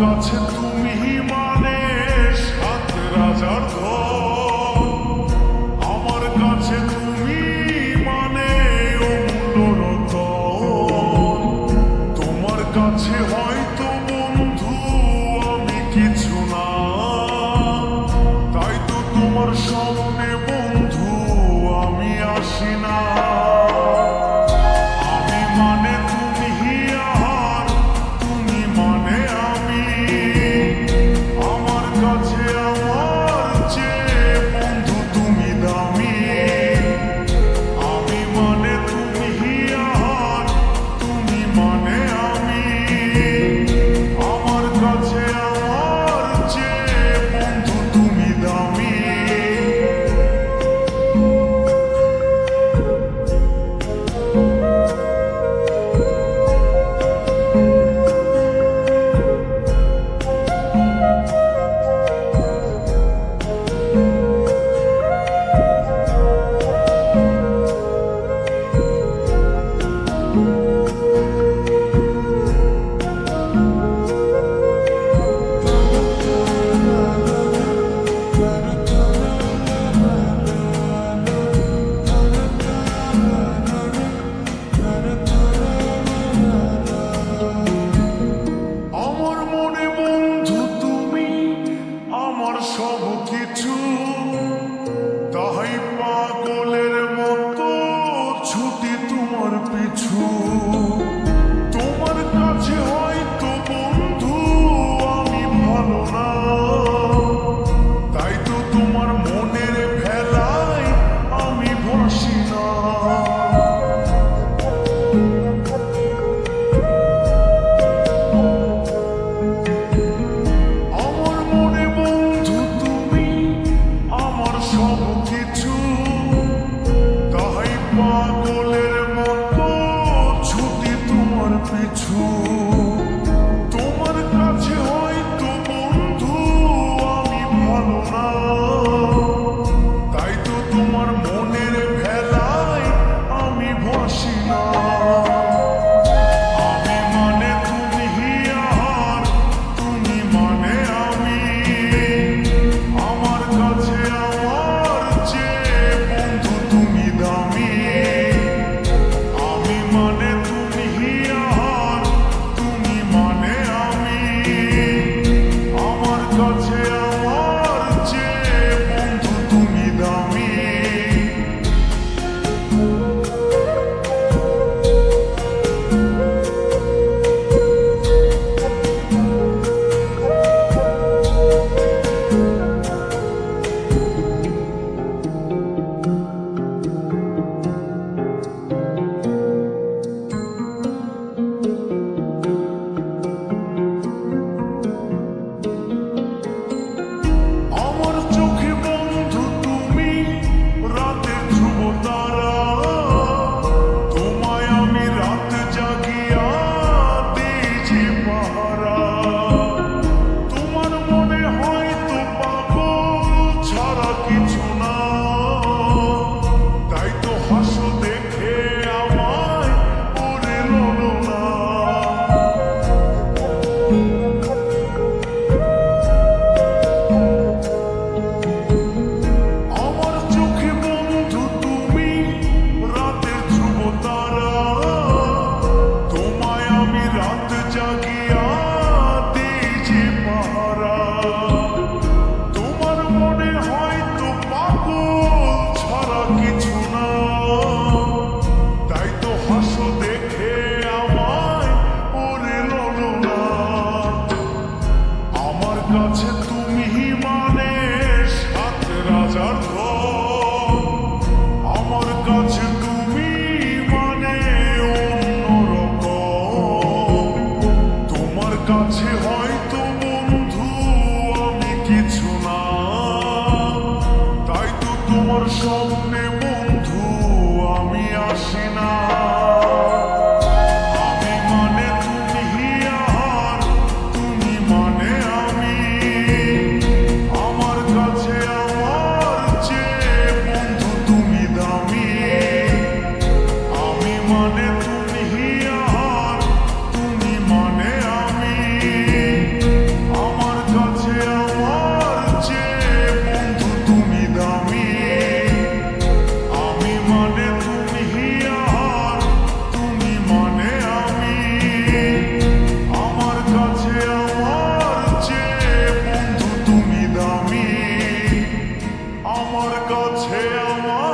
কাছে তুমি মানে সাত রাজার ধন, আমার কাছে তুমি মানে অমূল্য রতন। তোমার কাছে হয়তো বন্ধু আমি কিছু না, তাই তো তোমার সামনে বন্ধু আমি আসি না। সব কিছু তাই পাগলের মতো ছুটি তোমার পিছু। তোমার কাছে হয়তো বন্ধু আমি ভালো না, তাই তো তোমার মনের ভেলায় আমি ভাসি না। পাগলের মতো ছুটি তোমার পিছু। তোমার কাছে হয়তো বন্ধু আমি ভালো না, তাই তো তোমার মনের ভেলায় আমি ভাসি না। আমি মানে তুমি আর তুমি মানে আমি, আমার কাছে আমার চেয়ে বন্ধু তুমি দামি। কাছে তুমি মানে সাত রাজার ধন, আমার কাছে তুমি মানে অন্যরকম। তোমার কাছে হয়তো বন্ধু আমি কিছু না, তাই তো তোমার সামনে বন্ধু আমি আসি না। মানে তুমি আর তুমি মানে আমি। আছে আমার